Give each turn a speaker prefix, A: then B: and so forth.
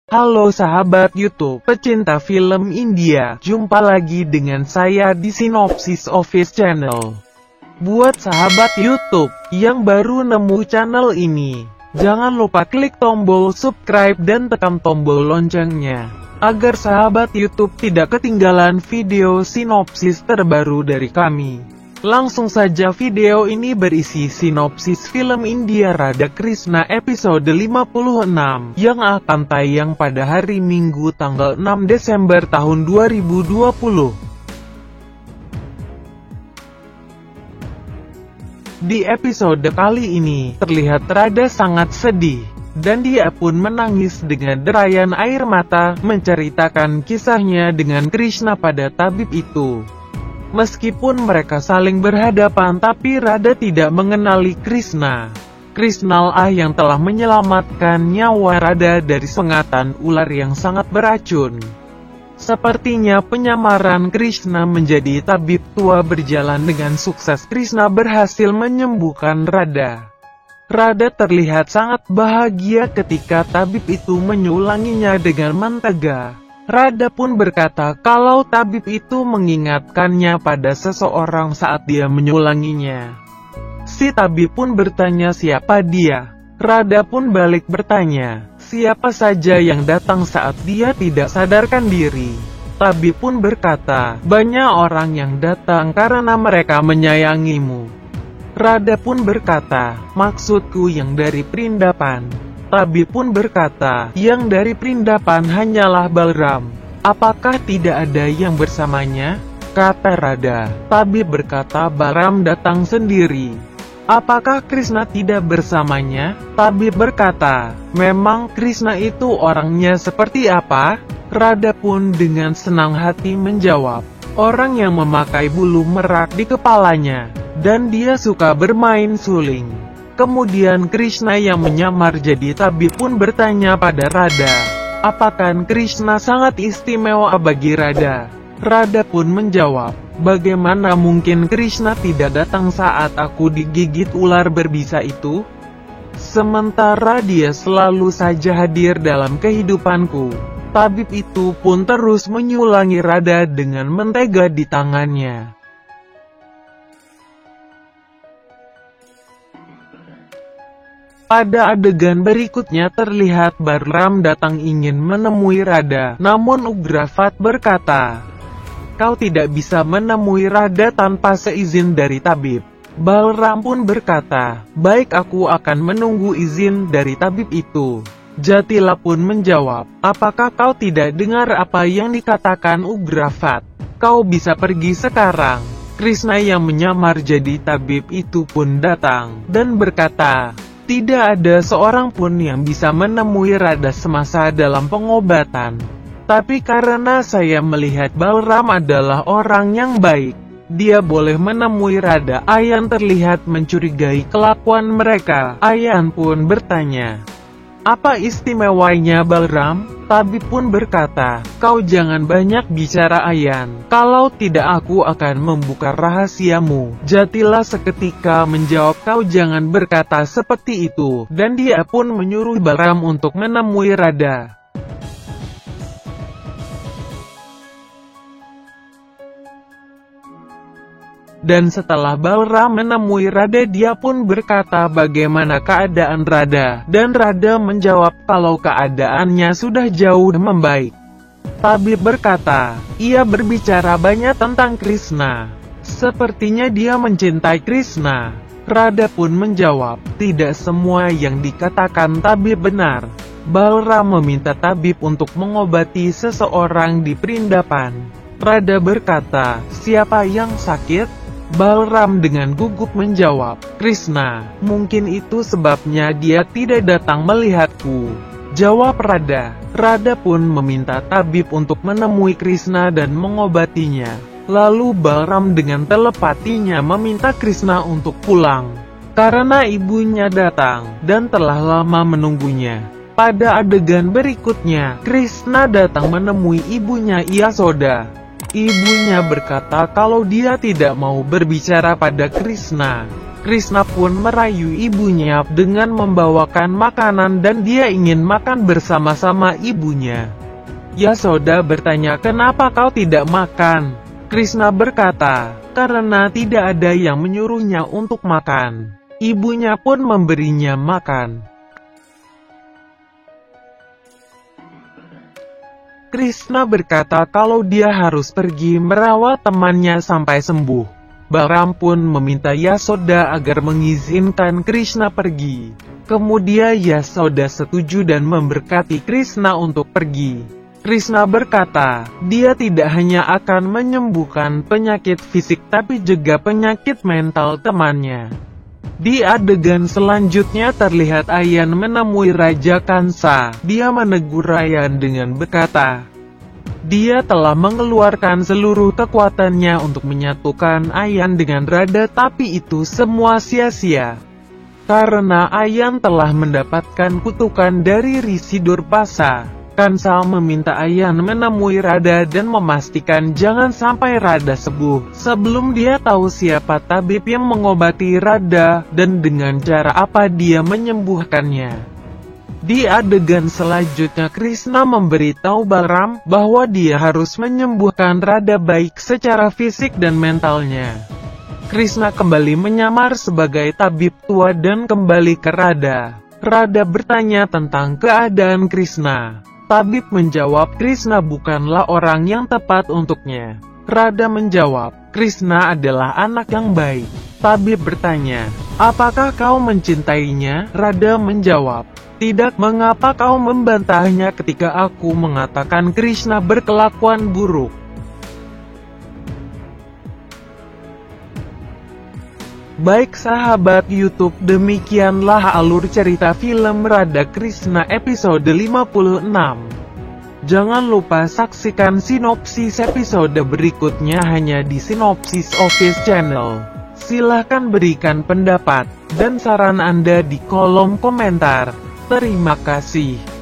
A: Halo sahabat YouTube, pecinta film India, jumpa lagi dengan saya di Sinopsis Office Channel. Buat sahabat YouTube yang baru nemu channel ini, jangan lupa klik tombol subscribe dan tekan tombol loncengnya, agar sahabat YouTube tidak ketinggalan video sinopsis terbaru dari kami. Langsung saja, video ini berisi sinopsis film India Radha Krishna episode 56 yang akan tayang pada hari Minggu tanggal 6 Desember tahun 2020. Di episode kali ini, terlihat Radha sangat sedih, dan dia pun menangis dengan derayan air mata, menceritakan kisahnya dengan Krishna pada tabib itu. Meskipun mereka saling berhadapan, tapi Radha tidak mengenali Krishna. Krishna lah yang telah menyelamatkan nyawa Radha dari sengatan ular yang sangat beracun. Sepertinya penyamaran Krishna menjadi tabib tua berjalan dengan sukses. Krishna berhasil menyembuhkan Radha. Radha terlihat sangat bahagia ketika tabib itu menyulanginya dengan mentega. Radha pun berkata kalau tabib itu mengingatkannya pada seseorang saat dia menyulanginya. Si tabib pun bertanya siapa dia. Radha pun balik bertanya, siapa saja yang datang saat dia tidak sadarkan diri. Tabib pun berkata, banyak orang yang datang karena mereka menyayangimu. Radha pun berkata, maksudku yang dari Perindapan. Tabib pun berkata, yang dari Perindapan hanyalah Balram. Apakah tidak ada yang bersamanya? Kata Radha. Tabib berkata Balram datang sendiri. Apakah Krishna tidak bersamanya? Tabib berkata, memang Krishna itu orangnya seperti apa? Radha pun dengan senang hati menjawab, orang yang memakai bulu merak di kepalanya, dan dia suka bermain suling. Kemudian Krishna yang menyamar jadi tabib pun bertanya pada Radha, apakah Krishna sangat istimewa bagi Radha? Radha pun menjawab, bagaimana mungkin Krishna tidak datang saat aku digigit ular berbisa itu? Sementara dia selalu saja hadir dalam kehidupanku. Tabib itu pun terus menyulangi Radha dengan mentega di tangannya. Pada adegan berikutnya terlihat Balram datang ingin menemui Radha, namun Ugrafat berkata, kau tidak bisa menemui Radha tanpa seizin dari tabib. Balram pun berkata, baik, aku akan menunggu izin dari tabib itu. Jatila pun menjawab, apakah kau tidak dengar apa yang dikatakan Ugrafat? Kau bisa pergi sekarang. Krishna yang menyamar jadi tabib itu pun datang, dan berkata, tidak ada seorang pun yang bisa menemui Radha semasa dalam pengobatan. Tapi karena saya melihat Balram adalah orang yang baik, dia boleh menemui Radha. Ayan terlihat mencurigai kelakuan mereka. Ayan pun bertanya, apa istimewanya Balram? Tabib pun berkata, kau jangan banyak bicara Ayan, kalau tidak aku akan membuka rahasiamu. Jatila seketika menjawab, kau jangan berkata seperti itu, dan dia pun menyuruh Balram untuk menemui Radha. Dan setelah Balram menemui Radha, dia pun berkata bagaimana keadaan Radha, dan Radha menjawab kalau keadaannya sudah jauh membaik. Tabib berkata, ia berbicara banyak tentang Krishna. Sepertinya dia mencintai Krishna. Radha pun menjawab, tidak semua yang dikatakan tabib benar. Balram meminta tabib untuk mengobati seseorang di Perindapan. Radha berkata, siapa yang sakit? Balram dengan gugup menjawab, Krishna. Mungkin itu sebabnya dia tidak datang melihatku. Jawab Radha. Radha pun meminta tabib untuk menemui Krishna dan mengobatinya. Lalu Balram dengan telepatinya meminta Krishna untuk pulang, karena ibunya datang, dan telah lama menunggunya. Pada adegan berikutnya, Krishna datang menemui ibunya Yasoda. Ibunya berkata kalau dia tidak mau berbicara pada Krishna. Krishna pun merayu ibunya dengan membawakan makanan dan dia ingin makan bersama-sama ibunya. Yasoda bertanya, "Kenapa kau tidak makan?" Krishna berkata, "Karena tidak ada yang menyuruhnya untuk makan." Ibunya pun memberinya makan. Krishna berkata kalau dia harus pergi merawat temannya sampai sembuh. Balaram pun meminta Yasoda agar mengizinkan Krishna pergi. Kemudian Yasoda setuju dan memberkati Krishna untuk pergi. Krishna berkata, dia tidak hanya akan menyembuhkan penyakit fisik tapi juga penyakit mental temannya. Di adegan selanjutnya terlihat Ayan menemui Raja Kansa. Dia menegur Ayan dengan berkata, dia telah mengeluarkan seluruh kekuatannya untuk menyatukan Ayan dengan Radha, tapi itu semua sia-sia. Karena Ayan telah mendapatkan kutukan dari Rishi Durpasa. Kansa meminta Ayan menemui Radha dan memastikan jangan sampai Radha sembuh sebelum dia tahu siapa tabib yang mengobati Radha dan dengan cara apa dia menyembuhkannya. Di adegan selanjutnya Krishna memberitahu Balaram bahwa dia harus menyembuhkan Radha baik secara fisik dan mentalnya. Krishna kembali menyamar sebagai tabib tua dan kembali ke Radha. Radha bertanya tentang keadaan Krishna. Tabib menjawab Krishna bukanlah orang yang tepat untuknya. Radha menjawab, Krishna adalah anak yang baik. Tabib bertanya, apakah kau mencintainya? Radha menjawab, tidak. Mengapa kau membantahnya ketika aku mengatakan Krishna berkelakuan buruk? Baik sahabat YouTube, demikianlah alur cerita film Radha Krishna episode 56. Jangan lupa saksikan sinopsis episode berikutnya hanya di Sinopsis Office Channel. Silahkan berikan pendapat dan saran Anda di kolom komentar. Terima kasih.